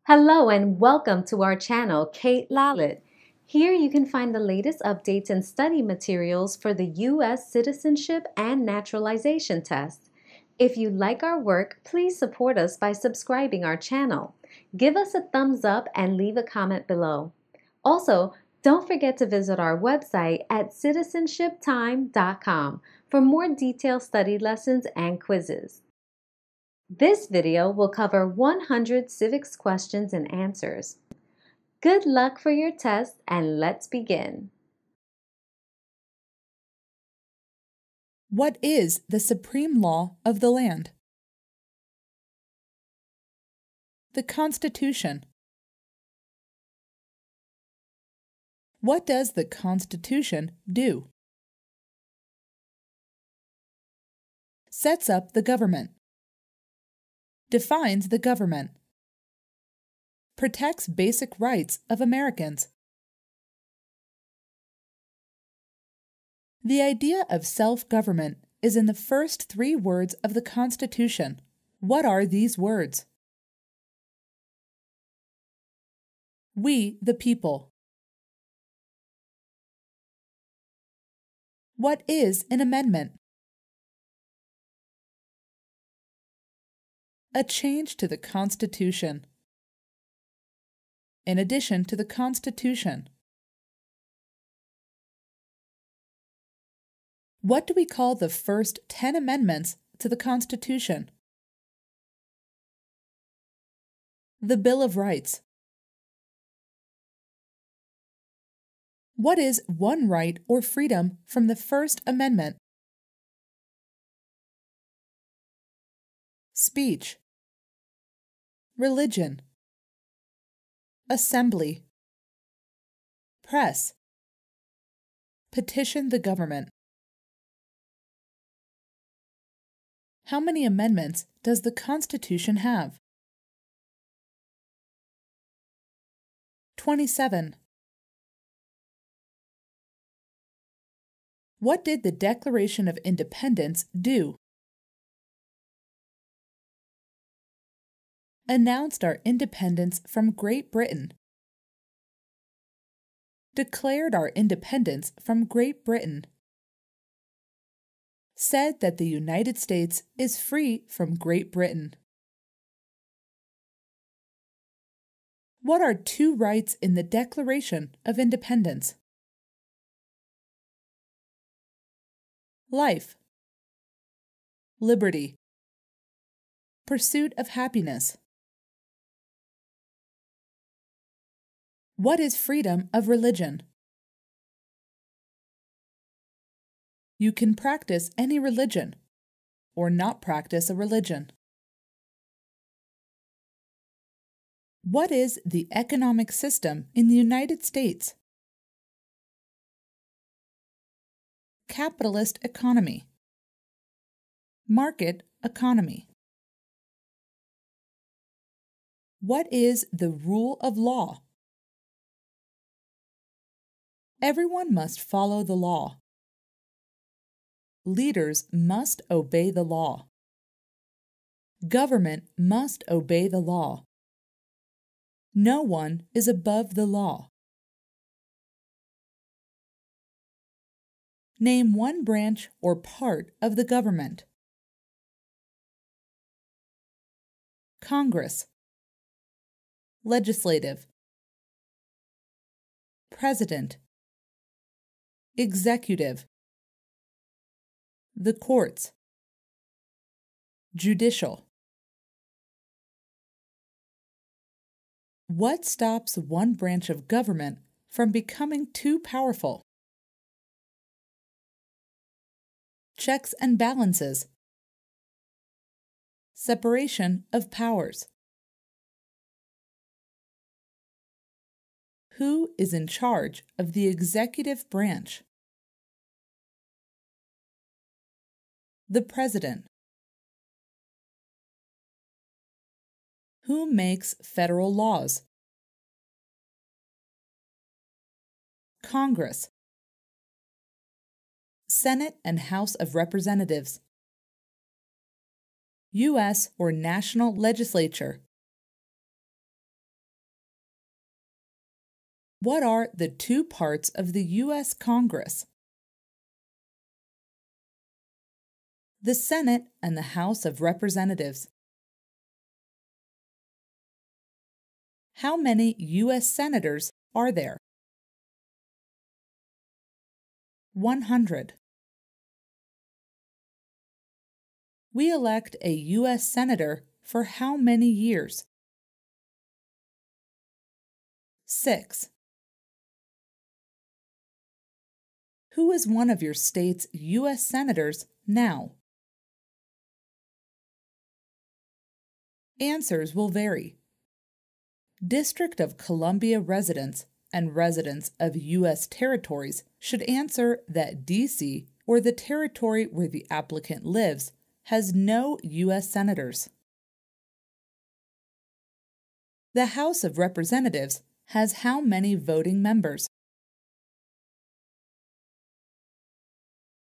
Hello and welcome to our channel, Kate Lallet. Here you can find the latest updates and study materials for the U.S. Citizenship and Naturalization Test. If you like our work, please support us by subscribing our channel. Give us a thumbs up and leave a comment below. Also, don't forget to visit our website at citizenshiptime.com for more detailed study lessons and quizzes. This video will cover 100 civics questions and answers. Good luck for your test, and let's begin. What is the supreme law of the land? The Constitution. What does the Constitution do? Sets up the government. Defines the government. Protects basic rights of Americans. The idea of self-government is in the first 3 words of the Constitution. What are these words? We, the people. What is an amendment? A change to the Constitution. In addition to the Constitution. What do we call the first 10 amendments to the Constitution? The Bill of Rights. What is one right or freedom from the First Amendment? Speech. Religion. Assembly. Press. Petition the government. How many amendments does the Constitution have? 27. What did the Declaration of Independence do? Announced our independence from Great Britain. Declared our independence from Great Britain. Said that the United States is free from Great Britain. What are 2 rights in the Declaration of Independence? Life. Liberty. Pursuit of happiness. What is freedom of religion? You can practice any religion, or not practice a religion. What is the economic system in the United States? Capitalist economy. Market economy. What is the rule of law? Everyone must follow the law. Leaders must obey the law. Government must obey the law. No one is above the law. Name one branch or part of the government. Congress. Legislative. President. Executive. The courts. Judicial. What stops one branch of government from becoming too powerful? Checks and balances. Separation of powers. Who is in charge of the executive branch? The President. Who makes federal laws? Congress. Senate and House of Representatives. U.S. or national legislature. What are the two parts of the U.S. Congress? The Senate and the House of Representatives. How many U.S. senators are there? 100. We elect a U.S. senator for how many years? 6. Who is one of your state's U.S. senators now? Answers will vary. District of Columbia residents and residents of U.S. territories should answer that D.C. or the territory where the applicant lives has no U.S. senators. The House of Representatives has how many voting members?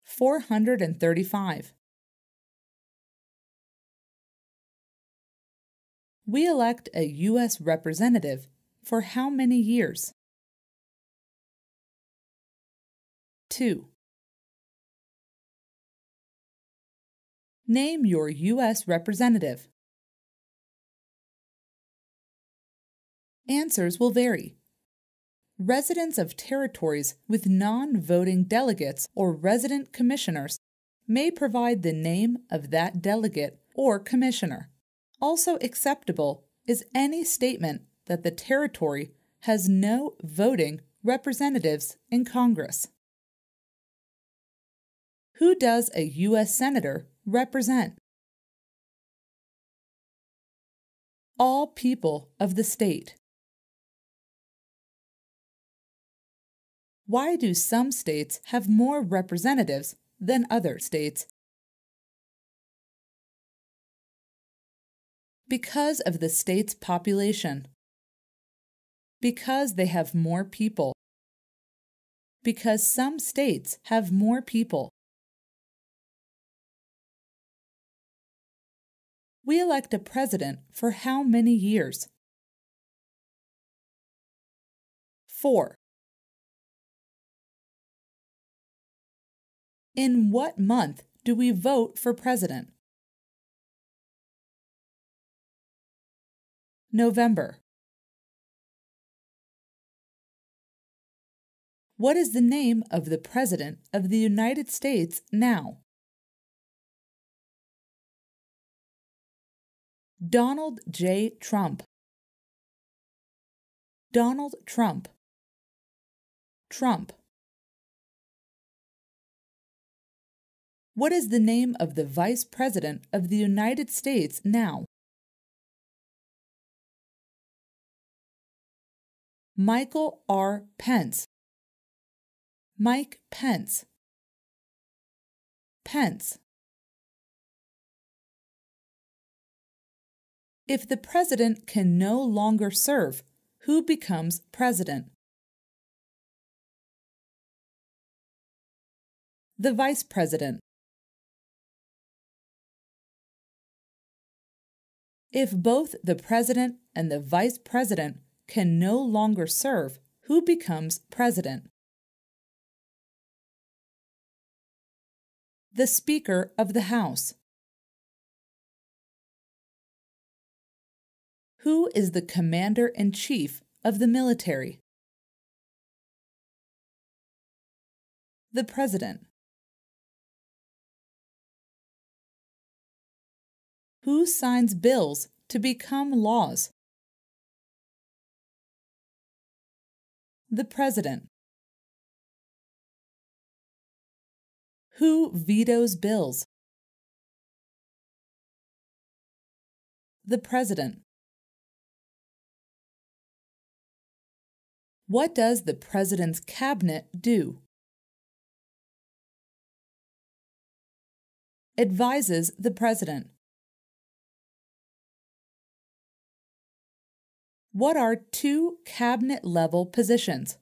435. We elect a U.S. representative for how many years? 2. Name your U.S. representative. Answers will vary. Residents of territories with non-voting delegates or resident commissioners may provide the name of that delegate or commissioner. Also acceptable is any statement that the territory has no voting representatives in Congress. Who does a U.S. Senator represent? All people of the state. Why do some states have more representatives than other states? Because of the state's population. Because they have more people. Because some states have more people. We elect a president for how many years? 4. In what month do we vote for president? November. What is the name of the President of the United States now? Donald J. Trump. Donald Trump. Trump. What is the name of the Vice President of the United States now? Michael R. Pence. Mike Pence. Pence. If the president can no longer serve, who becomes president? The vice president. If both the president and the vice president can no longer serve, who becomes president? The Speaker of the House. Who is the Commander-in-Chief of the military? The President. Who signs bills to become laws? The President. Who vetoes bills? The President. What does the President's cabinet do? Advises the President. What are two cabinet-level positions?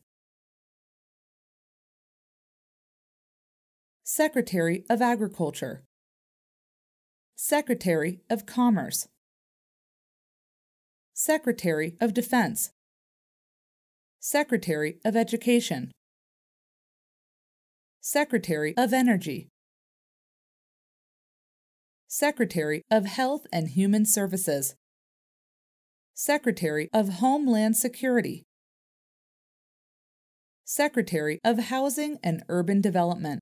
Secretary of Agriculture. Secretary of Commerce. Secretary of Defense. Secretary of Education, Secretary of Energy, Secretary of Health and Human Services, Secretary of Homeland Security, Secretary of Housing and Urban Development,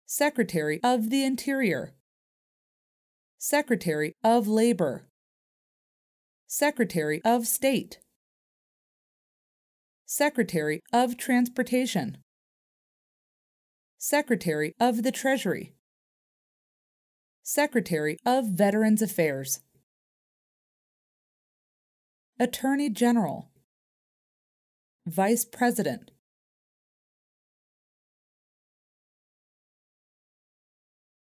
Secretary of the Interior, Secretary of Labor, Secretary of State, Secretary of Transportation, Secretary of the Treasury, Secretary of Veterans Affairs, Attorney General, Vice President.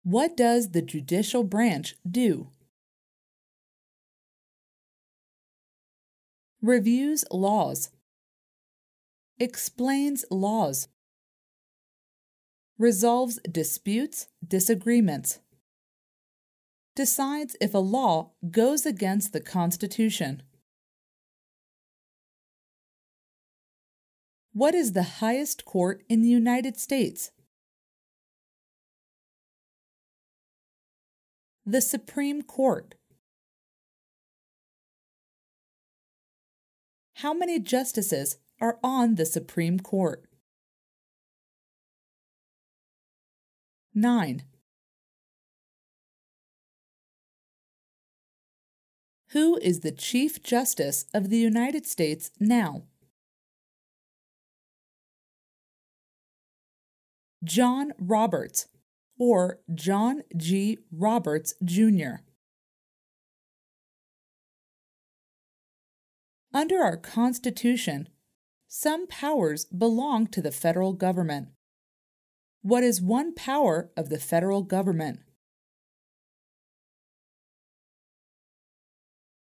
What does the judicial branch do? Reviews laws, explains laws, resolves disputes, disagreements, decides if a law goes against the Constitution. What is the highest court in the United States? The Supreme Court. How many justices are on the Supreme Court? 9. Who is the Chief Justice of the United States now? John Roberts, or John G. Roberts, Jr. Under our Constitution, some powers belong to the federal government. What is one power of the federal government?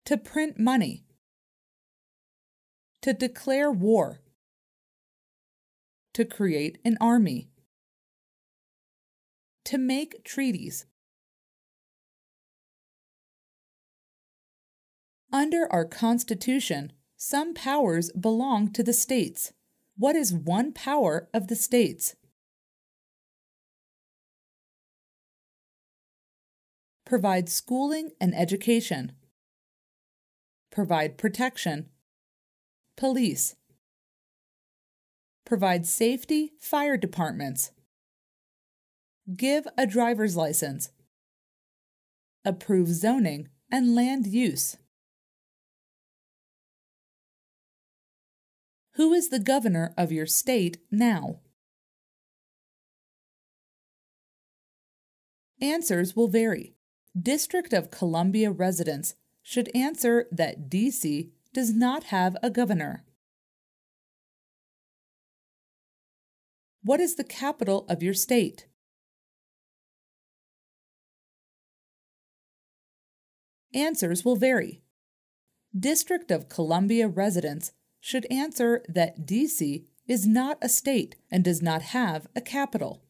To print money, to declare war, to create an army, to make treaties. Under our Constitution, some powers belong to the states. What is one power of the states? Provide schooling and education. Provide protection. Police. Provide safety, fire departments. Give a driver's license. Approve zoning and land use. Who is the governor of your state now? Answers will vary. District of Columbia residents should answer that D.C. does not have a governor. What is the capital of your state? Answers will vary. District of Columbia residents should answer that D.C. is not a state and does not have a capital.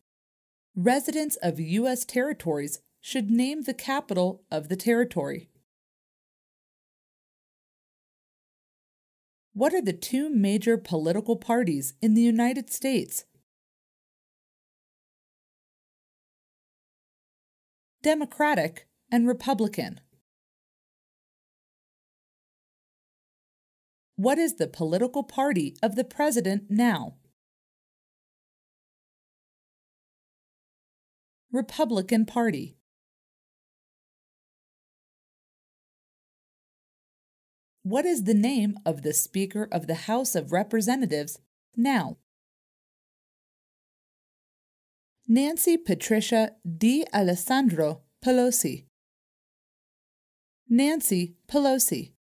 Residents of U.S. territories should name the capital of the territory. What are the two major political parties in the United States? Democratic and Republican. What is the political party of the president now? Republican Party. What is the name of the Speaker of the House of Representatives now? Nancy Patricia D'Alessandro Pelosi. Nancy Pelosi.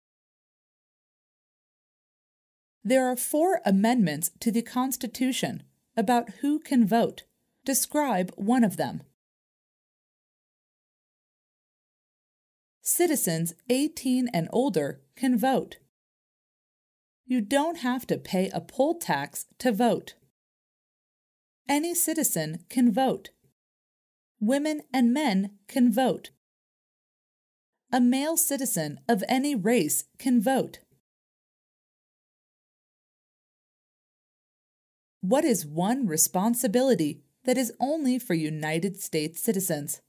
There are 4 amendments to the Constitution about who can vote. Describe one of them. Citizens 18 and older can vote. You don't have to pay a poll tax to vote. Any citizen can vote. Women and men can vote. A male citizen of any race can vote. What is one responsibility that is only for United States citizens?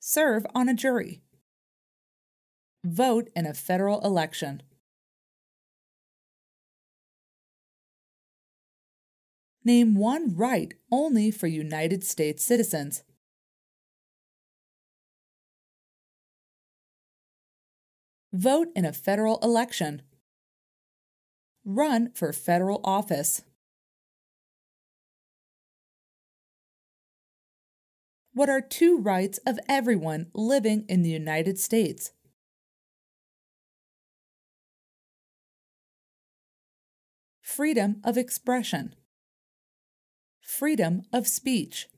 Serve on a jury. Vote in a federal election. Name one right only for United States citizens. Vote in a federal election. Run for federal office. What are two rights of everyone living in the United States? Freedom of expression. Freedom of speech.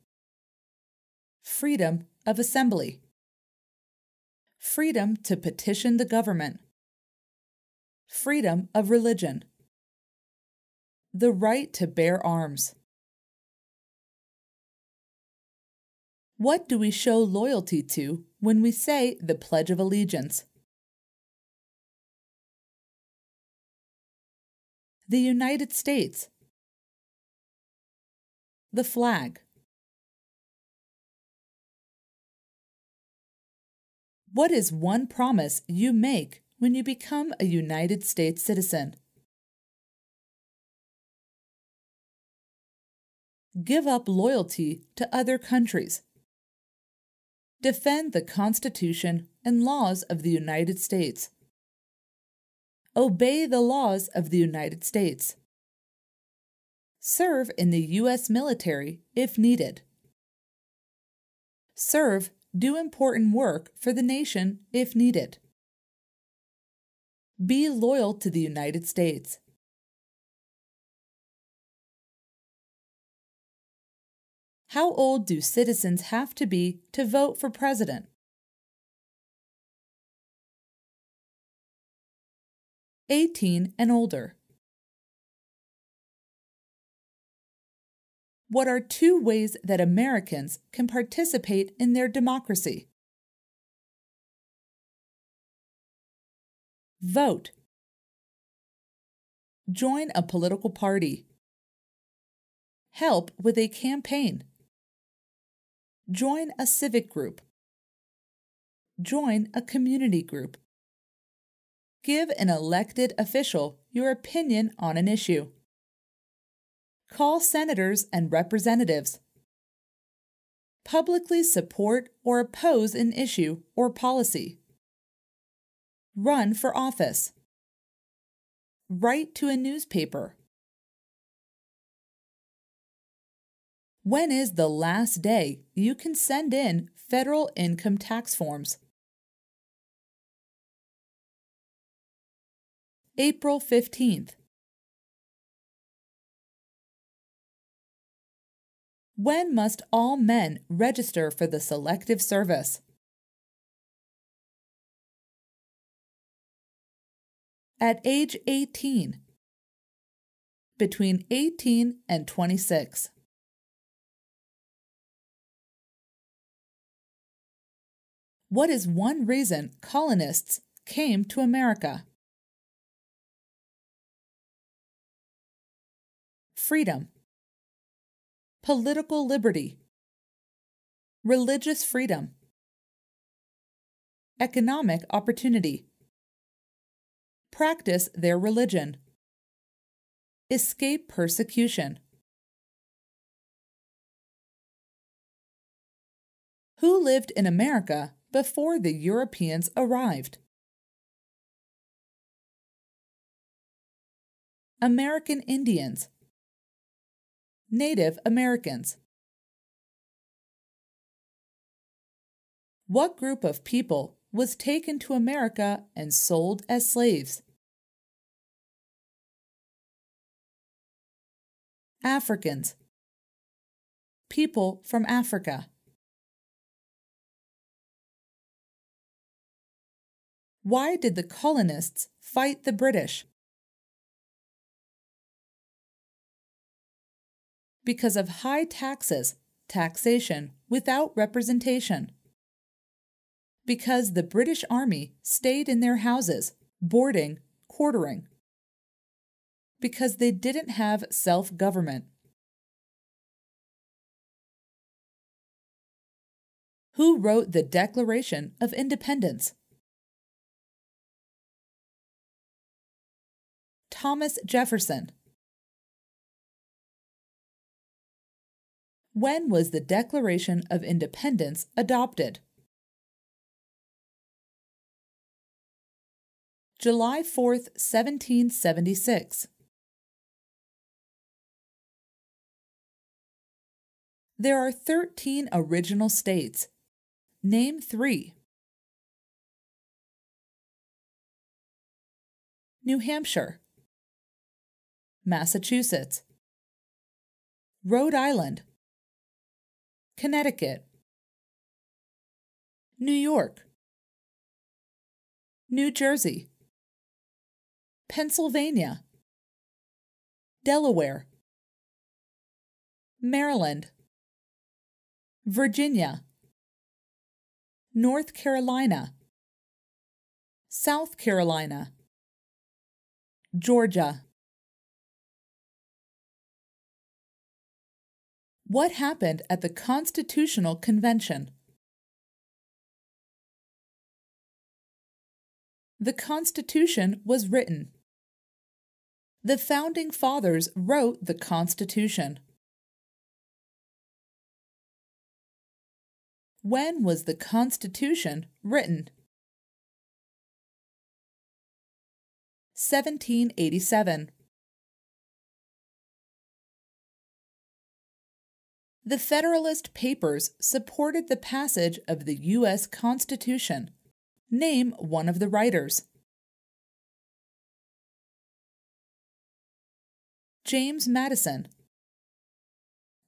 Freedom of assembly. Freedom to petition the government. Freedom of religion. The right to bear arms. What do we show loyalty to when we say the Pledge of Allegiance? The United States. The flag. What is one promise you make when you become a United States citizen? Give up loyalty to other countries. Defend the Constitution and laws of the United States. Obey the laws of the United States. Serve in the U.S. military if needed. Do important work for the nation if needed. Be loyal to the United States. How old do citizens have to be to vote for president? 18 and older. What are two ways that Americans can participate in their democracy? Vote. Join a political party. Help with a campaign. Join a civic group. Join a community group. Give an elected official your opinion on an issue. Call senators and representatives. Publicly support or oppose an issue or policy. Run for office. Write to a newspaper. When is the last day you can send in federal income tax forms? April 15th. When must all men register for the Selective service? At age 18. Between 18 and 26. What is one reason colonists came to America? Freedom. Political liberty. Religious freedom. Economic opportunity. Practice their religion. Escape persecution. Who lived in America before the Europeans arrived? American Indians. Native Americans. What group of people was taken to America and sold as slaves? Africans. People from Africa. Why did the colonists fight the British? Because of high taxes, taxation without representation. Because the British Army stayed in their houses, boarding, quartering. because they didn't have self-government. Who wrote the Declaration of Independence? Thomas Jefferson. When was the Declaration of Independence adopted? July 4th, 1776. There are 13 original states. Name 3. New Hampshire, Massachusetts, Rhode Island, Connecticut, New York, New Jersey, Pennsylvania, Delaware, Maryland, Virginia, North Carolina, South Carolina, Georgia. What happened at the Constitutional Convention? The Constitution was written. The Founding Fathers wrote the Constitution. When was the Constitution written? 1787. The Federalist Papers supported the passage of the U.S. Constitution. Name one of the writers. James Madison,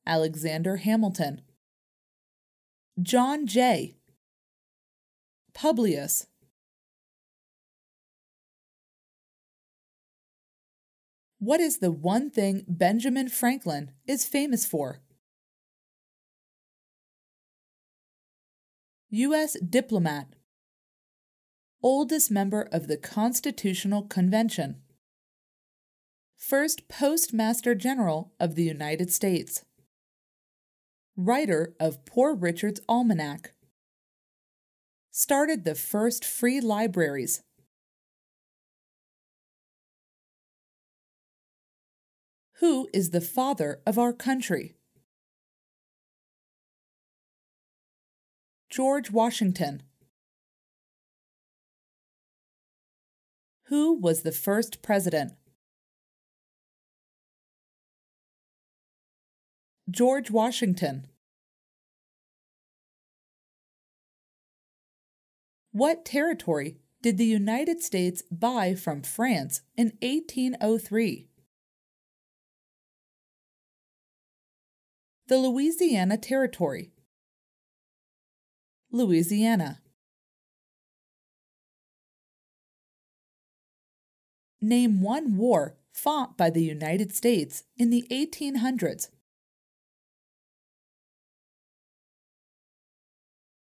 Alexander Hamilton, John Jay, Publius. What is the one thing Benjamin Franklin is famous for? U.S. diplomat, oldest member of the Constitutional Convention, first Postmaster General of the United States, writer of Poor Richard's Almanac, started the first free libraries. Who is the father of our country? George Washington. Who was the first president? George Washington. What territory did the United States buy from France in 1803? The Louisiana Territory. Louisiana. Name one war fought by the United States in the 1800s.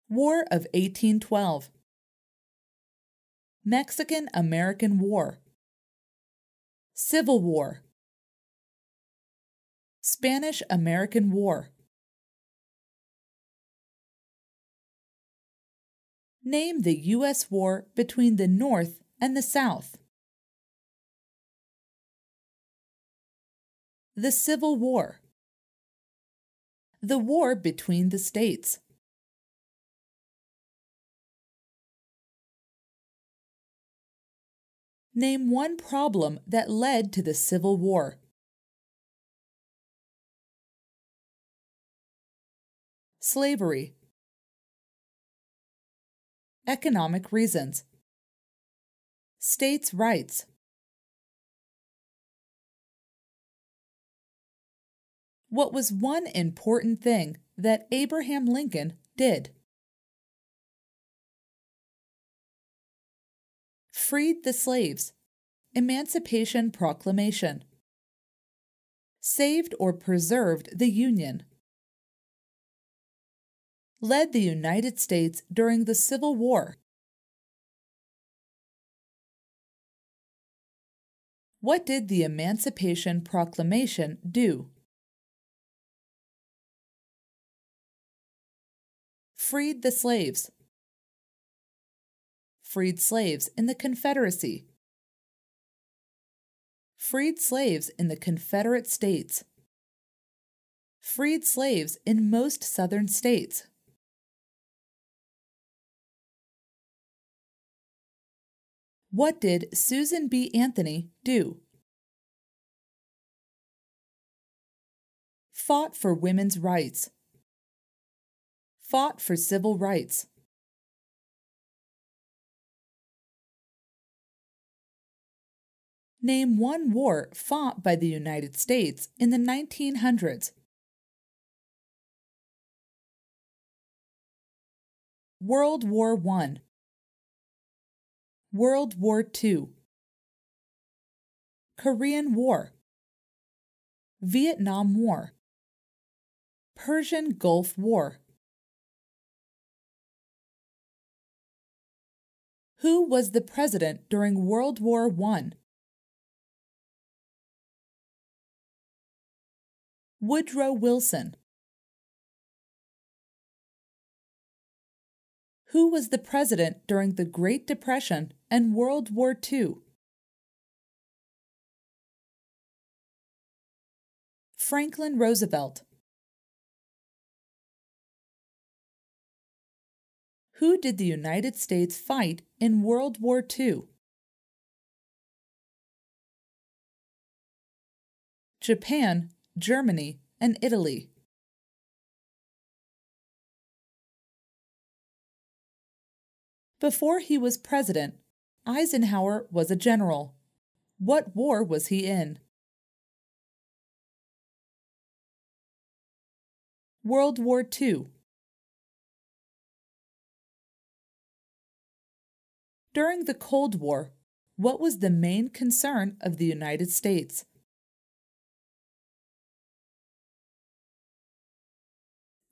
War of 1812. Mexican-American War. Civil War. Spanish-American War. Name the U.S. war between the North and the South. The Civil War. The war between the states. Name one problem that led to the Civil War. Slavery. Economic reasons. States' rights. What was one important thing that Abraham Lincoln did? Freed the slaves. Emancipation Proclamation. Saved or preserved the Union. Led the United States during the Civil War. What did the Emancipation Proclamation do? Freed the slaves. Freed slaves in the Confederacy. Freed slaves in the Confederate States. Freed slaves in most southern states. What did Susan B. Anthony do? Fought for women's rights. Fought for civil rights. Name one war fought by the United States in the 1900s. World War I. World War II. Korean War. Vietnam War. Persian Gulf War. Who was the president during World War I? Woodrow Wilson. Who was the president during the Great Depression and World War II? Franklin Roosevelt. Who did the United States fight in World War II? Japan, Germany, and Italy. Before he was president, Eisenhower was a general. What war was he in? World War II. During the Cold War, what was the main concern of the United States?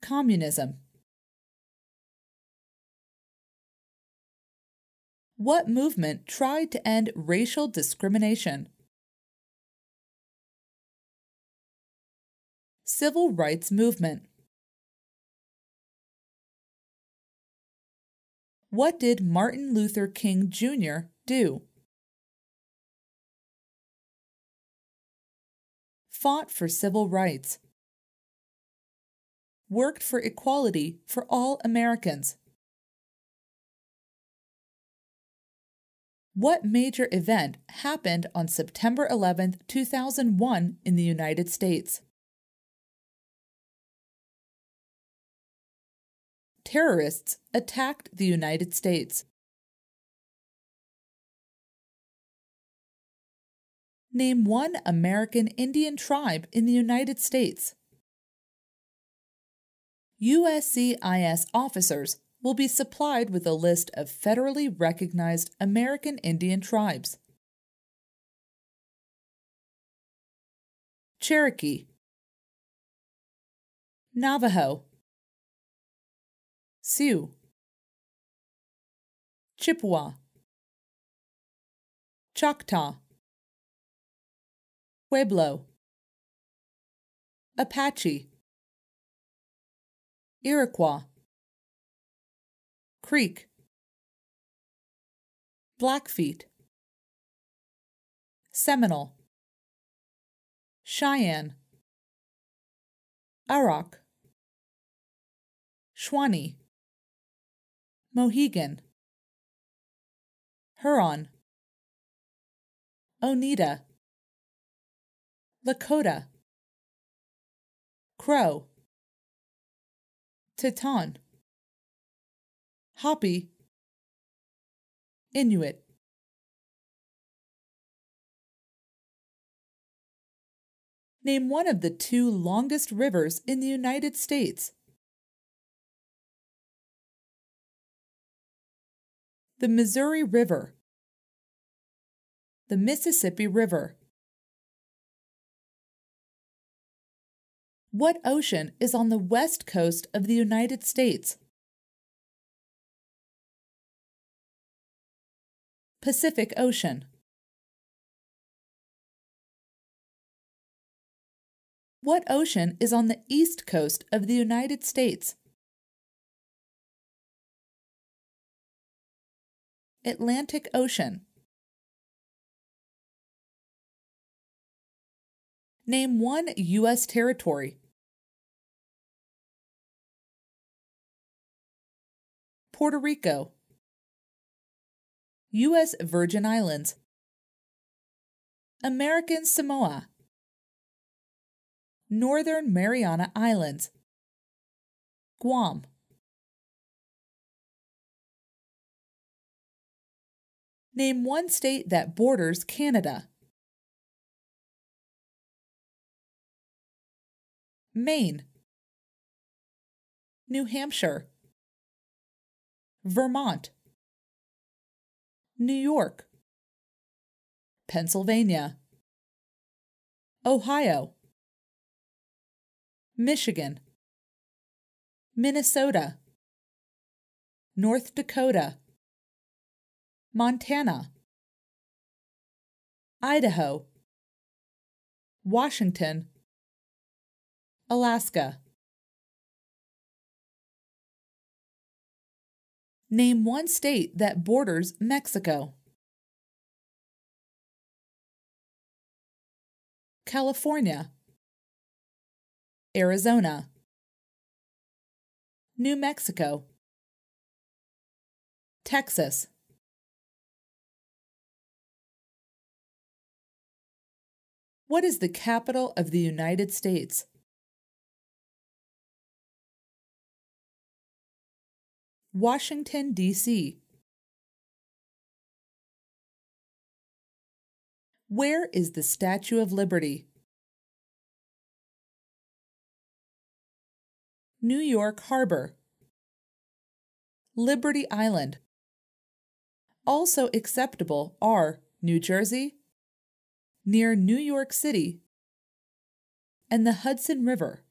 Communism. What movement tried to end racial discrimination? Civil rights movement. What did Martin Luther King Jr. do? Fought for civil rights. Worked for equality for all Americans. What major event happened on September 11, 2001 in the United States? Terrorists attacked the United States. Name one American Indian tribe in the United States. USCIS officers will be supplied with a list of federally recognized American Indian tribes. Cherokee, Navajo, Sioux, Chippewa, Choctaw, Pueblo, Apache, Iroquois, Creek, Blackfeet, Seminole, Cheyenne, Arok, Shawnee, Mohegan, Huron, Oneida, Lakota, Crow, Teton, Hopi, Inuit. Name one of the two longest rivers in the United States. The Missouri River. The Mississippi River. What ocean is on the west coast of the United States? Pacific Ocean. What ocean is on the east coast of the United States? Atlantic Ocean. Name one U.S. territory. Puerto Rico. U.S. Virgin Islands. American Samoa. Northern Mariana Islands. Guam. Name one state that borders Canada. Maine. New Hampshire. Vermont. New York. Pennsylvania. Ohio. Michigan. Minnesota. North Dakota. Montana. Idaho. Washington. Alaska. Name one state that borders Mexico. California. Arizona. New Mexico. Texas. What is the capital of the United States? Washington, D.C. Where is the Statue of Liberty? New York Harbor. Liberty Island. Also acceptable are New Jersey, near New York City, and the Hudson River.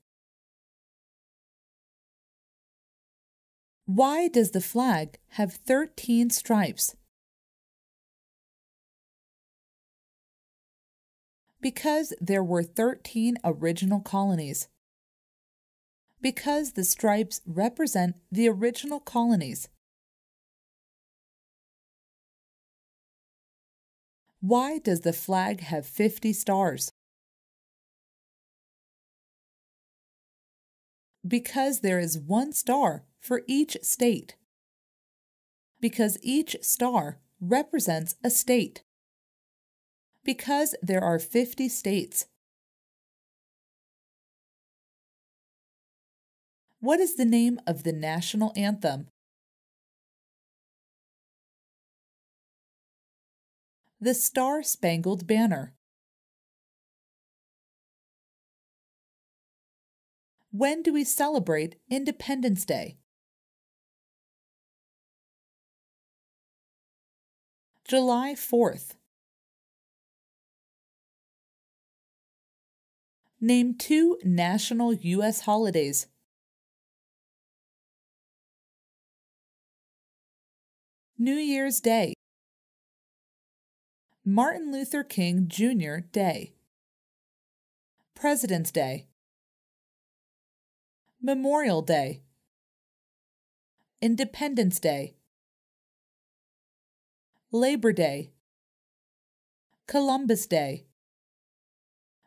Why does the flag have 13 stripes? Because there were 13 original colonies. Because the stripes represent the original colonies. Why does the flag have 50 stars? Because there is one star for each state. Because each star represents a state. Because there are 50 states. What is the name of the national anthem? The Star-Spangled Banner. When do we celebrate Independence Day? July 4th. Name two national U.S. holidays. New Year's Day. Martin Luther King Jr. Day. President's Day. Memorial Day. Independence Day. Labor Day. Columbus Day.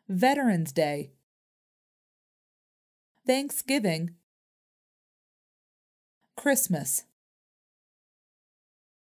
Veterans Day. Thanksgiving. Christmas.